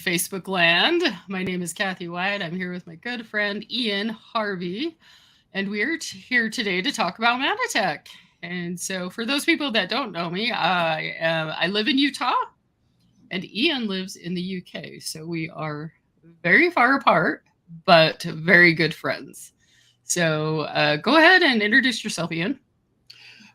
Facebook land. My name is Kathy White. I'm here with my good friend Ian Harvey, and we're here today to talk about Manatech. And so, for those people that don't know me, I live in Utah, and Ian lives in the UK. So we are very far apart, but very good friends. So go ahead and introduce yourself, Ian.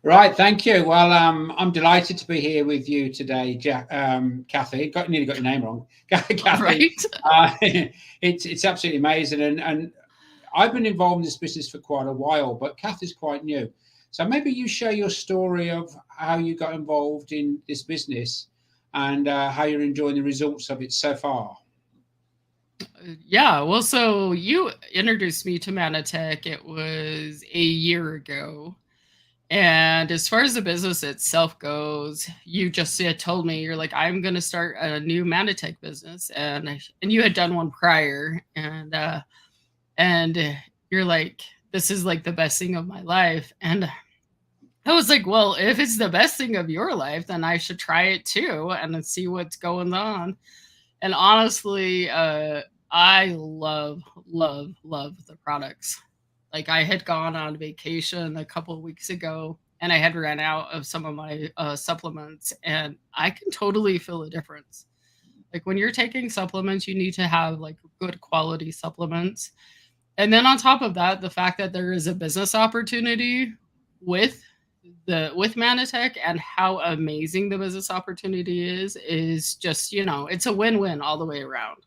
Right, thank you. Well, I'm delighted to be here with you today, Kathy. Nearly got your name wrong, Kathy. Right? It's absolutely amazing, and I've been involved in this business for quite a while, but Kathy's quite new. So maybe you share your story of how you got involved in this business and how you're enjoying the results of it so far. Yeah, well, so you introduced me to Manatech. It was a year ago. And as far as the business itself goes, you just had told me you're like, I'm going to start a new Manatech business, and you had done one prior, and you're like, this is like the best thing of my life, and I was like, well, if it's the best thing of your life, then I should try it too and then see what's going on. And honestly, I love the products. Like I had gone on vacation a couple of weeks ago and I had ran out of some of my supplements, and I can totally feel a difference. Like when you're taking supplements, you need to have like good quality supplements. And then on top of that, the fact that there is a business opportunity with with Manatech and how amazing the business opportunity is just, it's a win-win all the way around.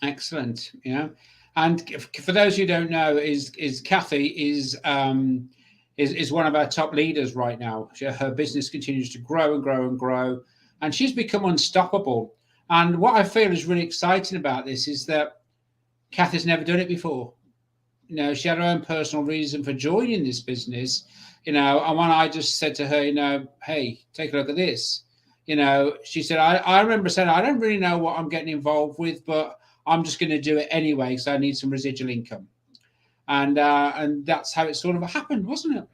Excellent. Yeah. And for those who don't know, is Kathy is one of our top leaders right now. Her business continues to grow and grow and grow, and she's become unstoppable. And what I feel is really exciting about this is that Kathy's never done it before. She had her own personal reason for joining this business. And when I just said to her, hey, take a look at this. She said, I remember saying, I don't really know what I'm getting involved with, but I'm just going to do it anyway because I need some residual income. And that's how it sort of happened, wasn't it?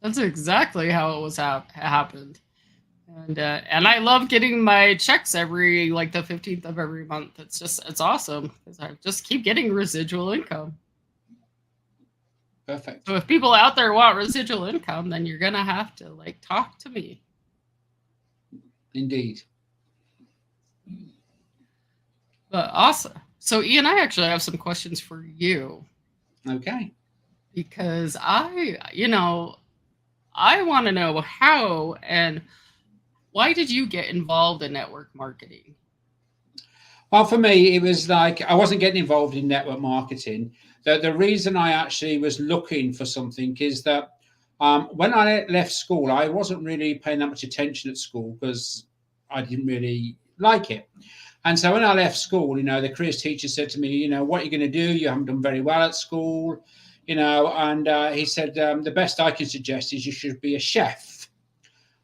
That's exactly how it was happened. And I love getting my checks every like the 15th of every month. It's awesome because I just keep getting residual income. Perfect. So if people out there want residual income, then you're gonna have to like talk to me. Indeed. But awesome. So Ian, I actually have some questions for you. Okay. Because I want to know how and why did you get involved in network marketing? Well, for me, it was like I wasn't getting involved in network marketing. The reason I actually was looking for something is that when I left school, I wasn't really paying that much attention at school because I didn't really like it. And so when I left school, the careers teacher said to me, what are you going to do? You haven't done very well at school, and he said, the best I can suggest is you should be a chef.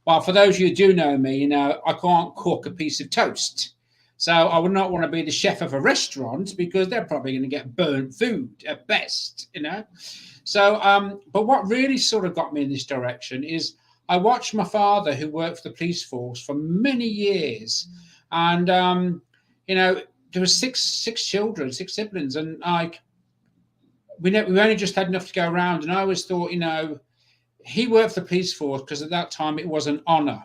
Well, for those of you who do know me, I can't cook a piece of toast. So I would not want to be the chef of a restaurant because they're probably going to get burnt food at best. So, but what really sort of got me in this direction is I watched my father, who worked for the police force for many years, and there were six children, six siblings, and we only just had enough to go around. And I always thought, he worked for the police force because at that time it was an honour.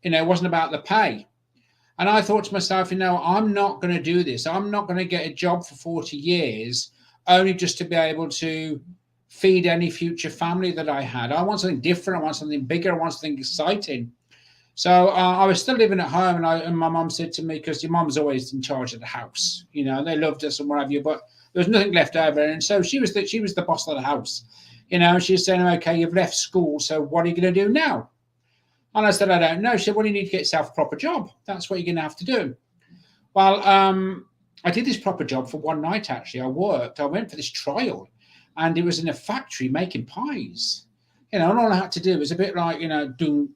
It wasn't about the pay. And I thought to myself, I'm not going to do this. I'm not going to get a job for 40 years only just to be able to feed any future family that I had. I want something different. I want something bigger. I want something exciting. So I was still living at home, and my mum said to me, because your mum's always in charge of the house, they loved us and what have you, but there was nothing left over. And so she was the boss of the house. She was saying, okay, you've left school, so what are you going to do now? And I said, I don't know. She said, well, you need to get yourself a proper job. That's what you're going to have to do. Well, I did this proper job for one night, actually. I went for this trial, and it was in a factory making pies. And all I had to do was a bit like, do.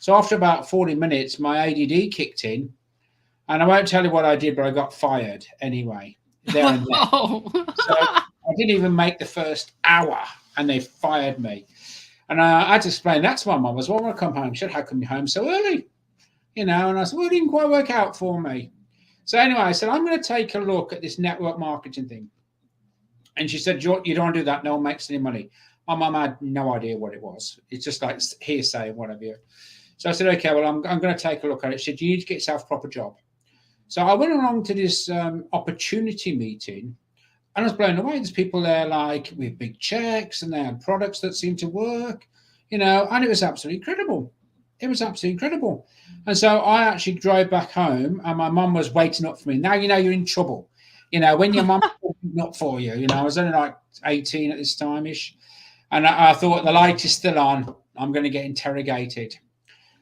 So after about 40 minutes, my ADD kicked in, and I won't tell you what I did, but I got fired anyway. There and then. So I didn't even make the first hour, and they fired me. And I had to explain that to my mum as well when I come home. She said, how come you're home so early? And I said, well, it didn't quite work out for me. So anyway, I said, I'm going to take a look at this network marketing thing. And she said, you don't do that. No one makes any money. My mum had no idea what it was. It's just like hearsay and whatever. So I said, okay, well, I'm going to take a look at it. She said, you need to get yourself a proper job. So I went along to this opportunity meeting, and I was blown away. There's people there like with big checks, and they had products that seemed to work, and it was absolutely incredible. It was absolutely incredible. And so I actually drove back home, and my mum was waiting up for me. Now you're in trouble. When your mum's not for you. I was only like 18 at this time-ish. And I thought the light is still on. I'm going to get interrogated.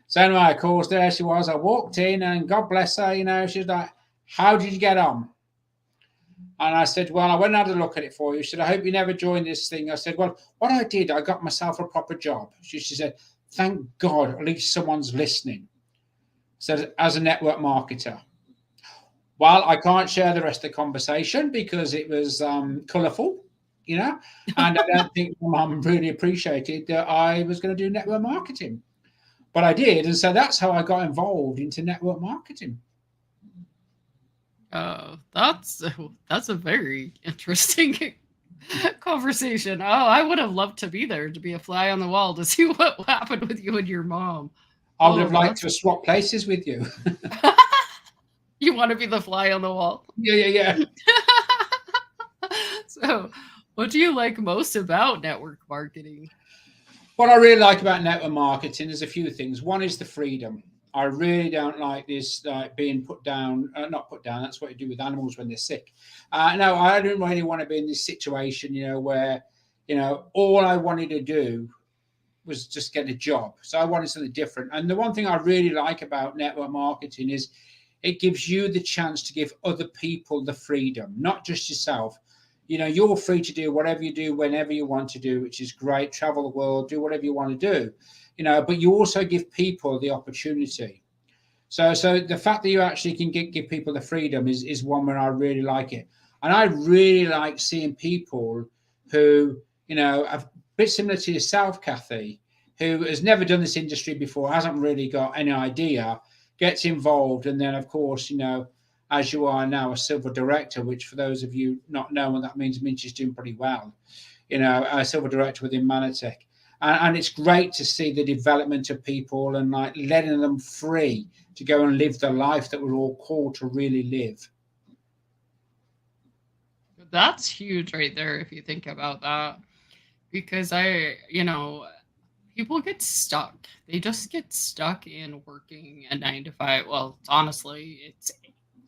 So anyway, of course, there she was. I walked in, and God bless her, she's like, how did you get on? And I said, well, I went and had a look at it for you. She said, I hope you never joined this thing. I said, well, what I did, I got myself a proper job. She said, thank God, at least someone's listening. So as a network marketer. Well, I can't share the rest of the conversation because it was colourful, and I don't think my mum really appreciated that I was going to do network marketing. But I did, and so that's how I got involved into network marketing. That's a very interesting conversation. I would have loved to be there, to be a fly on the wall, to see what happened with you and your mom. I would have liked to swap places with you. You want to be the fly on the wall? Yeah. So, what do you like most about network marketing? What I really like about network marketing is a few things. One is the freedom. I really don't like this being put down, not put down. That's what you do with animals when they're sick. No, I don't really want to be in this situation, where, all I wanted to do was just get a job. So I wanted something different. And the one thing I really like about network marketing is it gives you the chance to give other people the freedom, not just yourself. You're free to do whatever you do, whenever you want to do, which is great. Travel the world, do whatever you want to do, but you also give people the opportunity. So the fact that you actually can give people the freedom is one where I really like it. And I really like seeing people who, a bit similar to yourself, Kathy, who has never done this industry before, hasn't really got any idea, gets involved. And then, of course, as you are now a silver director, which for those of you not knowing, that means she's doing pretty well, a silver director within Manatech. And it's great to see the development of people and like letting them free to go and live the life that we're all called to really live. That's huge right there, if you think about that. Because people get stuck. They just get stuck in working a 9 to 5. Well, honestly, it's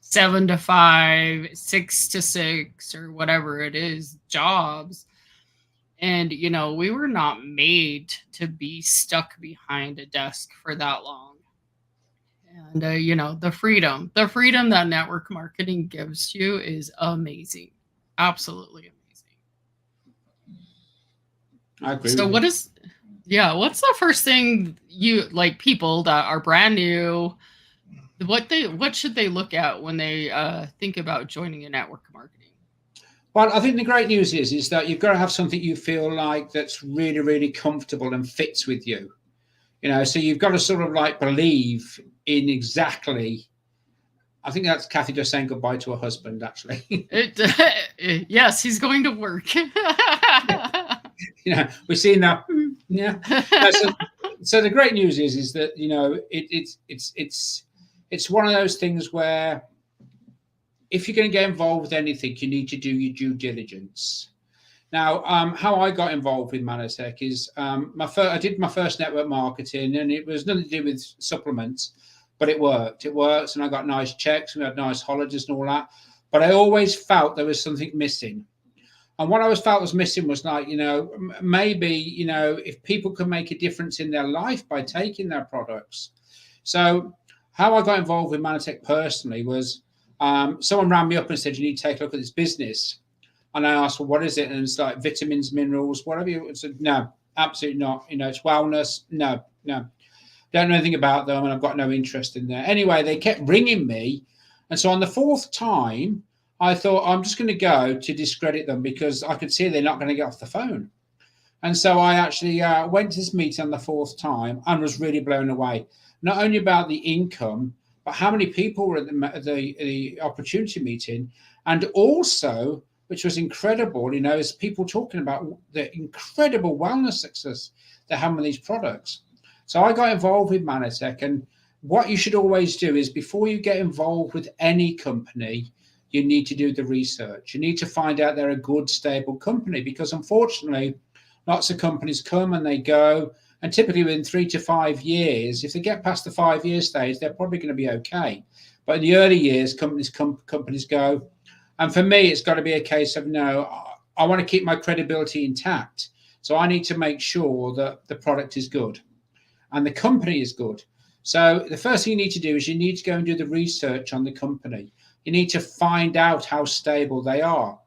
7 to 5, 6 to 6, or whatever it is, jobs. And, we were not made to be stuck behind a desk for that long. And, the freedom that network marketing gives you is amazing. Absolutely amazing. I agree. So what's the first thing you like people that are brand new, what should they look at when they think about joining a network marketing? Well, I think the great news is that you've got to have something you feel like that's really, really comfortable and fits with you. So you've got to sort of like believe in exactly. I think that's Kathy just saying goodbye to her husband, actually. Yes, he's going to work. We're seeing that. Yeah. So the great news is that it's one of those things where if you're going to get involved with anything, you need to do your due diligence. Now, how I got involved with Manatech is I did my first network marketing, and it was nothing to do with supplements, but it worked. It works, and I got nice checks, and we had nice holidays and all that. But I always felt there was something missing. And what I always felt was missing was like, maybe, if people can make a difference in their life by taking their products. So how I got involved with Manatech personally was someone rang me up and said, you need to take a look at this business. And I asked, well, what is it? And it's like vitamins, minerals, whatever. I said, no, absolutely not. It's wellness. No. Don't know anything about them, and I've got no interest in there. Anyway, they kept ringing me. And so on the fourth time, I thought, I'm just going to go to discredit them because I could see they're not going to get off the phone. And so I actually went to this meeting on the fourth time and was really blown away, not only about the income, but how many people were at the opportunity meeting, and also, which was incredible, is people talking about the incredible wellness success they have with these products. So I got involved with Mannatech, and what you should always do is before you get involved with any company, you need to do the research. You need to find out they're a good, stable company, because unfortunately, lots of companies come and they go, and typically within 3 to 5 years, if they get past the 5-year stage, they're probably going to be okay. But in the early years, companies go. And for me, it's got to be a case of, no, I want to keep my credibility intact. So I need to make sure that the product is good and the company is good. So the first thing you need to do is you need to go and do the research on the company. You need to find out how stable they are.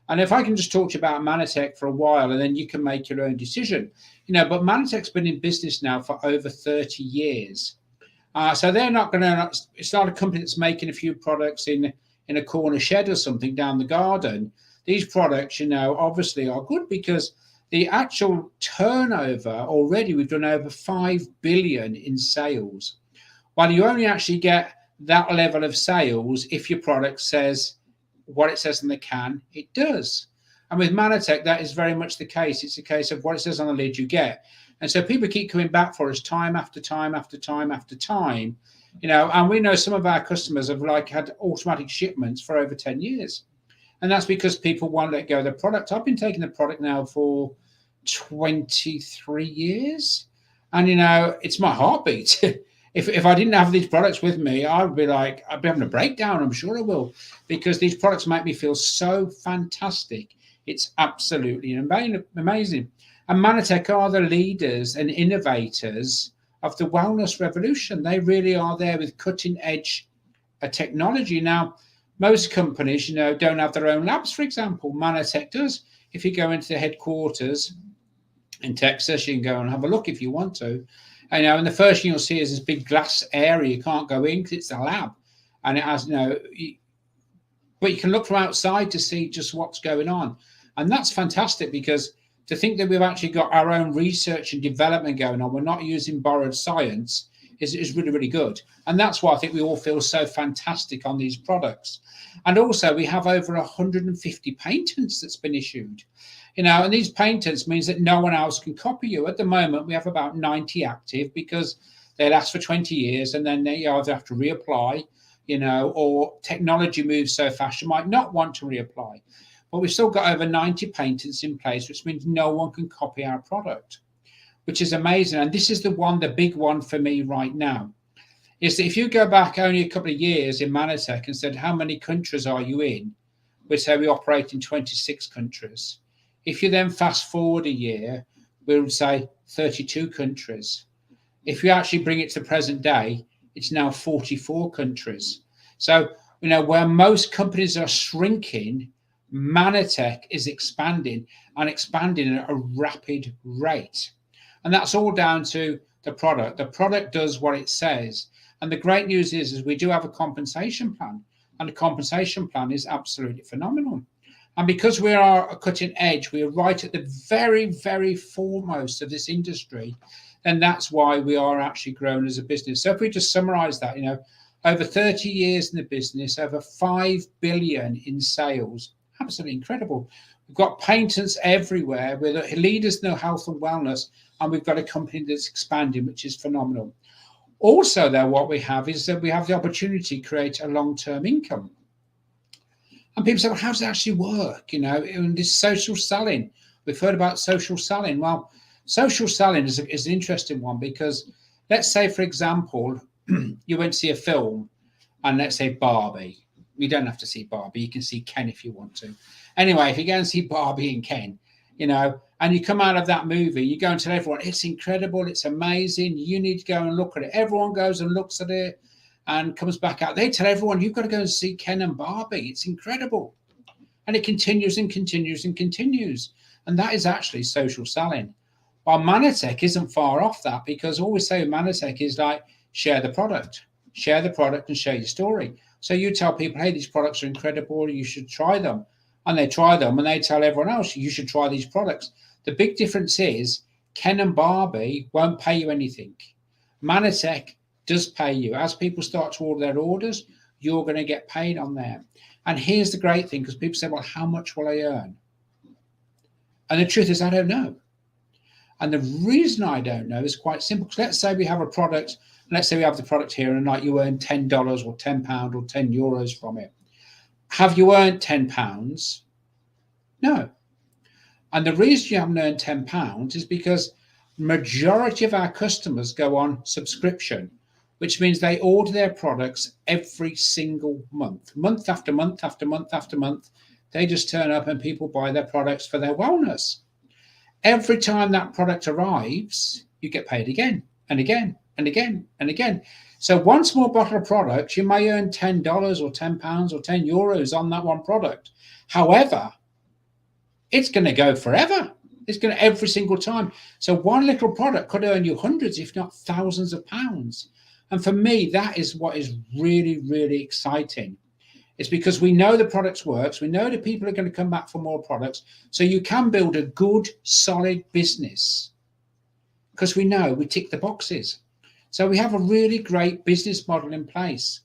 And if I can just talk to you about Mannatech for a while, and then you can make your own decision. But Mannatech's been in business now for over 30 years. So they're not going to, it's not a company that's making a few products in a corner shed or something down the garden. These products, obviously are good, because the actual turnover already, we've done over 5 billion in sales. While you only actually get that level of sales if your product says what it says on the can, it does. And with Mannatech, that is very much the case. It's a case of what it says on the lid you get. And so people keep coming back for us time after time after time after time, and we know some of our customers have had automatic shipments for over 10 years. And that's because people won't let go of the product. I've been taking the product now for 23 years. And, it's my heartbeat. If I didn't have these products with me, I'd be having a breakdown. I'm sure I will, because these products make me feel so fantastic. It's absolutely amazing. And Mannatech are the leaders and innovators of the wellness revolution. They really are there with cutting edge technology. Now, most companies, don't have their own labs, for example. Mannatech does. If you go into the headquarters in Texas, you can go and have a look if you want to. And the first thing you'll see is this big glass area. You can't go in because it's a lab. And it has, but you can look from outside to see just what's going on. And that's fantastic, because to think that we've actually got our own research and development going on, we're not using borrowed science, is really, really good. And that's why I think we all feel so fantastic on these products. And also, we have over 150 patents that's been issued. And these patents means that no one else can copy you. At the moment, we have about 90 active, because they last for 20 years, and then they either have to reapply, or technology moves so fast you might not want to reapply. But we've still got over 90 patents in place, which means no one can copy our product, which is amazing. And this is the big one for me right now, is that if you go back only a couple of years in Mannatech and said, how many countries are you in? We'd say we operate in 26 countries. If you then fast forward a year, we would say 32 countries. If you actually bring it to present day, it's now 44 countries. So, where most companies are shrinking, Mannatech is expanding at a rapid rate. And that's all down to the product. The product does what it says. And the great news is we do have a compensation plan. And the compensation plan is absolutely phenomenal. And because we are a cutting edge, we are right at the very, very foremost of this industry. And that's why we are actually grown as a business. So if we just summarize that, over 30 years in the business, over 5 billion in sales, absolutely incredible. We've got patents everywhere. We're the leaders in health and wellness, and we've got a company that's expanding, which is phenomenal. Also, though, what we have is that we have the opportunity to create a long-term income. And people say, well, how does it actually work? In this social selling, we've heard about social selling. Well, social selling is an interesting one, because let's say, for example, you went to see a film, and let's say Barbie. You don't have to see Barbie. You can see Ken if you want to. Anyway, if you go and see Barbie and Ken, and you come out of that movie, you go and tell everyone, it's incredible, it's amazing, you need to go and look at it. Everyone goes and looks at it and comes back out. They tell everyone, you've got to go and see Ken and Barbie. It's incredible. And it continues and continues and continues. And that is actually social selling. While Mannatech isn't far off that, because all we say with Mannatech is share the product and share your story. So you tell people, hey, these products are incredible, you should try them. And they try them, and they tell everyone else, you should try these products. The big difference is Ken and Barbie won't pay you anything. Manatech does pay you. As people start to order their orders, you're going to get paid on there. And here's the great thing, because people say, well, how much will I earn? And the truth is, I don't know. And the reason I don't know is quite simple. Because let's say we have a product, let's say we have the product here, and like you earn $10 or £10 or €10 from it. Have you earned £10? No. And the reason you haven't earned £10 is because majority of our customers go on subscription, which means they order their products every single month, month after month after month after month. They just turn up and people buy their products for their wellness. Every time that product arrives, you get paid again and again and again and again. So one small bottle of product, you may earn $10 or £10 or €10 on that one product. However, it's going to go forever. It's going to every single time. So one little product could earn you hundreds, if not thousands of pounds. And for me, that is what is really, really exciting. It's because we know the product works. We know that people are going to come back for more products. So you can build a good, solid business because we know we tick the boxes. So we have a really great business model in place.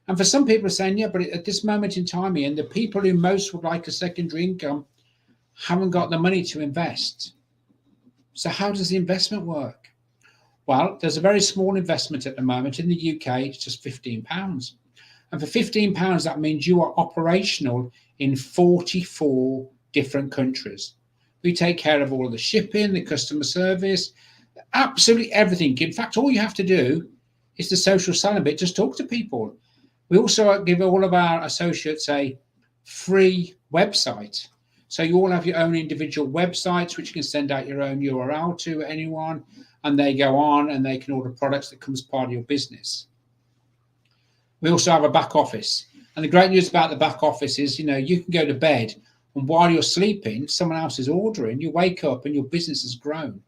And for some people are saying, yeah, but at this moment in time, Ian, the people who most would like a secondary income haven't got the money to invest. So how does the investment work? Well, there's a very small investment at the moment. In the UK, it's just £15. And for £15, that means you are operational in 44 different countries. We take care of all of the shipping, the customer service, absolutely everything. In fact, all you have to do is the social selling bit, just talk to people. We also give all of our associates a free website. So you all have your own individual websites, which you can send out your own URL to anyone, and they go on and they can order products that come as part of your business. We also have a back office. And the great news about the back office is, you know, you can go to bed and while you're sleeping, someone else is ordering, you wake up and your business has grown.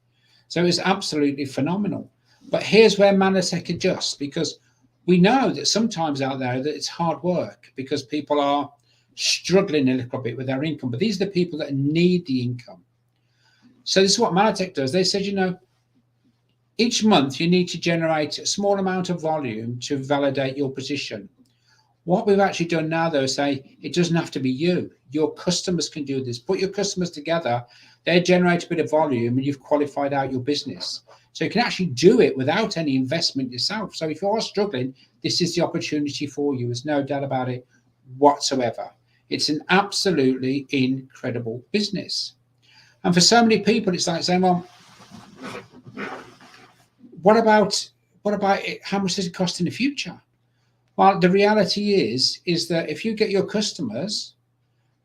So it's absolutely phenomenal. But here's where Manatech adjusts, because we know that sometimes out there that it's hard work because people are struggling a little bit with their income. But these are the people that need the income. So this is what Manatech does. They said, you know, each month you need to generate a small amount of volume to validate your position. What we've actually done now, though, is say it doesn't have to be you. Your customers can do this. Put your customers together, they generate a bit of volume, and you've qualified out your business. So you can actually do it without any investment yourself. So if you are struggling, this is the opportunity for you. There's no doubt about it whatsoever. It's an absolutely incredible business. And for so many people, it's like saying, well, what about it? How much does it cost in the future? Well, the reality is that if you get your customers,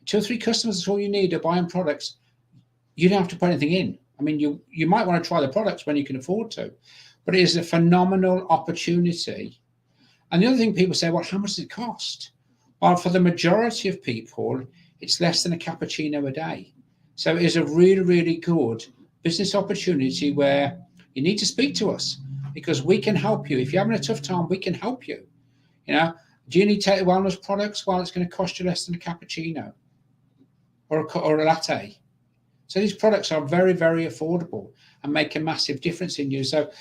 2 or 3 customers is all you need are buying products, you don't have to put anything in. I mean, you might want to try the products when you can afford to, but it is a phenomenal opportunity. And the other thing people say, well, how much does it cost? Well, for the majority of people, it's less than a cappuccino a day. So it is a really, really good business opportunity where you need to speak to us because we can help you. If you're having a tough time, we can help you. You know, do you need to take wellness products? Well, it's going to cost you less than a cappuccino or a latte. So these products are very, very affordable and make a massive difference in you. So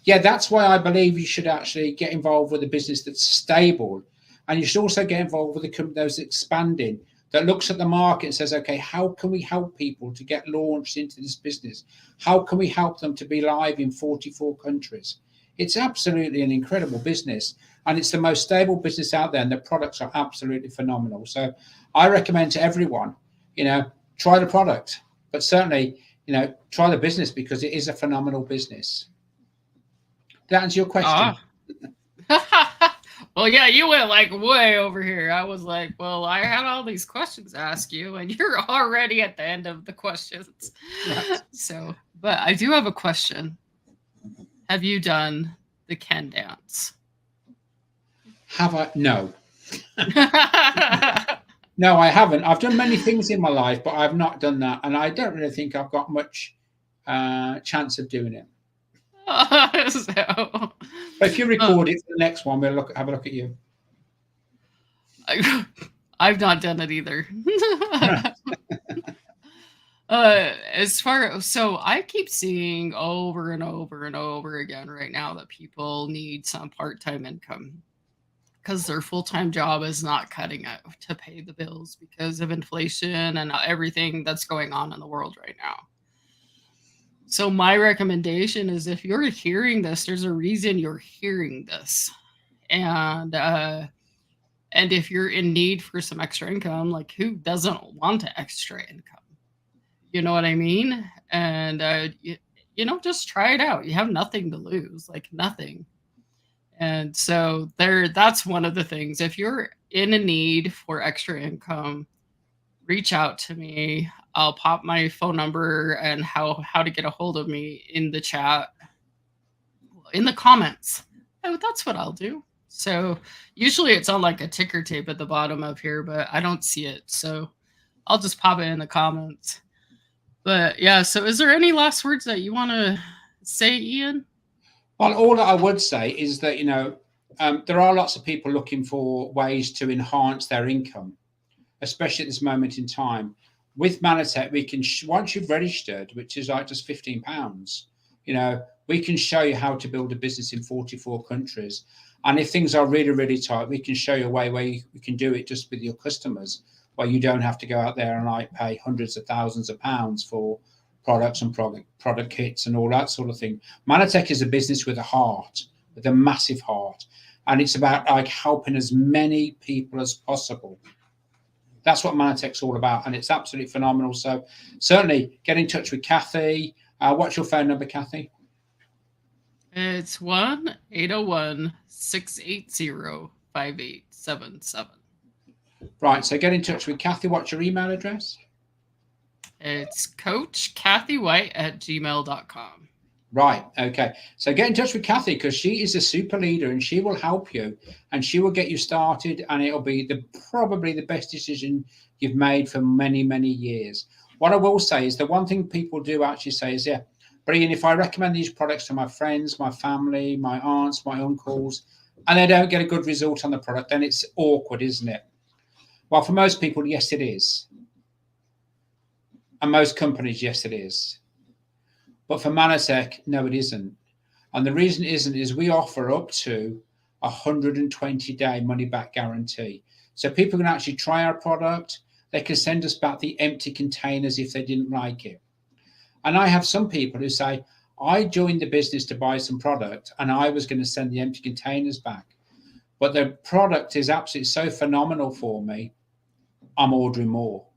yeah, that's why I believe you should actually get involved with a business that's stable. And you should also get involved with a company that's expanding, that looks at the market and says, okay, how can we help people to get launched into this business? How can we help them to be live in 44 countries? It's absolutely an incredible business, and it's the most stable business out there, and the products are absolutely phenomenal. So I recommend to everyone, you know, try the product, but certainly, you know, try the business because it is a phenomenal business. That answers your question. Well, yeah, you went like way over here. I was like, well, I had all these questions to ask you, and you're already at the end of the questions. Right. So, but I do have a question. Have you done the Ken dance? Have I? No. No, I haven't. I've done many things in my life, but I've not done that. And I don't really think I've got much chance of doing it. But if you record it for the next one, we'll have a look at you. I've not done it either. As far so I keep seeing over and over and over again right now that people need some part-time income because their full-time job is not cutting it to pay the bills because of inflation and everything that's going on in the world right now. So my recommendation is if you're hearing this, there's a reason you're hearing this. And and if you're in need for some extra income, like who doesn't want an extra income? You know what I mean? And just try it out. You have nothing to lose, like nothing. And so that's one of the things. If you're in a need for extra income, reach out to me. I'll pop my phone number and how to get a hold of me in the chat, in the comments. Oh, that's what I'll do. So usually it's on like a ticker tape at the bottom of here, but I don't see it. So I'll just pop it in the comments. But yeah, so is there any last words that you want to say, Ian? Well, all that I would say is that, there are lots of people looking for ways to enhance their income, especially at this moment in time. With Manatech, we can, once you've registered, which is like just £15, we can show you how to build a business in 44 countries. And if things are really, really tight, we can show you a way where you can do it just with your customers, where you don't have to go out there and like pay hundreds of thousands of pounds for products and product kits and all that sort of thing. Manatech is a business with a heart, with a massive heart. And it's about like helping as many people as possible. That's what Manatech's all about. And it's absolutely phenomenal. So certainly get in touch with Kathy. What's your phone number, Kathy? It's 1-801-680-5877. Right. So get in touch with Kathy. What's your email address? It's coachkathywhite@gmail.com. Right. Okay. So get in touch with Kathy because she is a super leader and she will help you and she will get you started and it'll be probably the best decision you've made for many, many years. What I will say is the one thing people do actually say is, yeah, but Ian, if I recommend these products to my friends, my family, my aunts, my uncles, and they don't get a good result on the product, then it's awkward, isn't it? Well, for most people, yes, it is. And most companies, yes, it is. But for Manatech, no, it isn't. And the reason it isn't is we offer up to 120-day money-back guarantee. So people can actually try our product. They can send us back the empty containers if they didn't like it. And I have some people who say, I joined the business to buy some product and I was going to send the empty containers back. But the product is absolutely so phenomenal for me, I'm ordering more.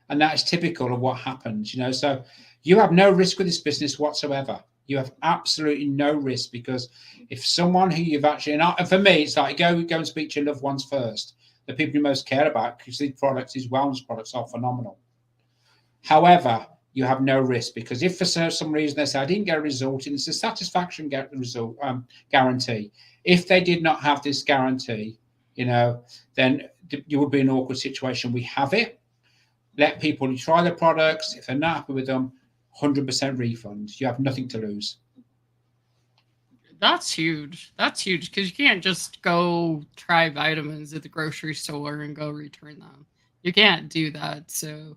And that's typical of what happens, So you have no risk with this business whatsoever. You have absolutely no risk because if someone who you've actually, and for me, it's like go and speak to your loved ones first, the people you most care about, because these products, these wellness products are phenomenal. However, you have no risk because if for some reason they say, I didn't get a result, and it's a satisfaction result guarantee. If they did not have this guarantee, then you would be in an awkward situation. We have it. Let people try the products. If they're not happy with them, 100% refund. You have nothing to lose. That's huge. That's huge because you can't just go try vitamins at the grocery store and go return them. You can't do that. So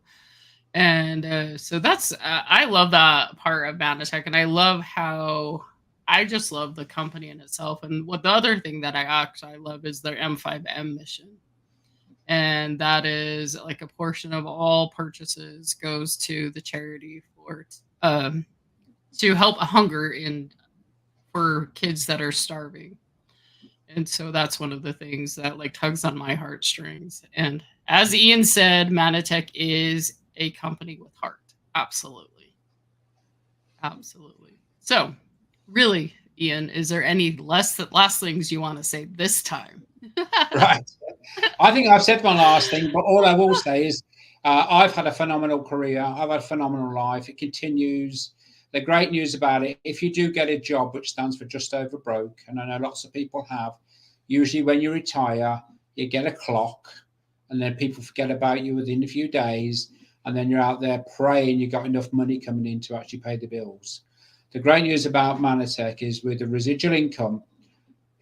that's I love that part of Manatech, and I love how I just love the company in itself. And what the other thing that I love is their M5M mission. And that is like a portion of all purchases goes to the charity to help hunger for kids that are starving. And so that's one of the things that like tugs on my heartstrings. And as Ian said, Manatech is a company with heart. Absolutely. Absolutely. So really, Ian, is there any last things you want to say this time? Right. I think I've said my last thing, but all I will say is I've had a phenomenal career. I've had a phenomenal life. It continues. The great news about it, if you do get a job, which stands for just over broke, and I know lots of people have, usually when you retire, you get a clock, and then people forget about you within a few days, and then you're out there praying you've got enough money coming in to actually pay the bills. The great news about Manatech is with the residual income,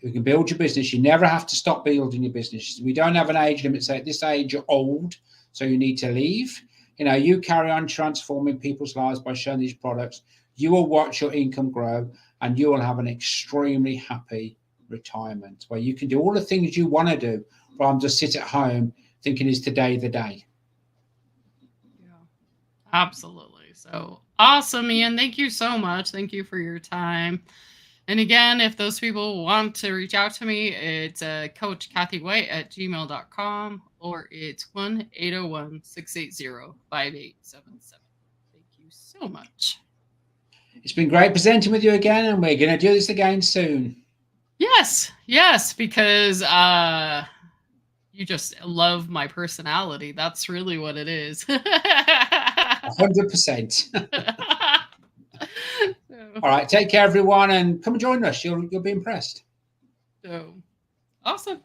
you can build your business. You never have to stop building your business. We don't have an age limit. Say at this age you're old, so you need to leave. you carry on transforming people's lives by sharing these products. You will watch your income grow, and you will have an extremely happy retirement where you can do all the things you want to do rather than just sit at home thinking, is today the day? Yeah, absolutely. So awesome, Ian. Thank you so much. Thank you for your time. And again, if those people want to reach out to me, it's Coach Kathy White at gmail.com, or it's 1-801-680-5877. Thank you so much. It's been great presenting with you again, and we're going to do this again soon. Yes, because you just love my personality. That's really what it is. 100%. All right, take care, everyone, and come and join us. You'll be impressed. So awesome. Thank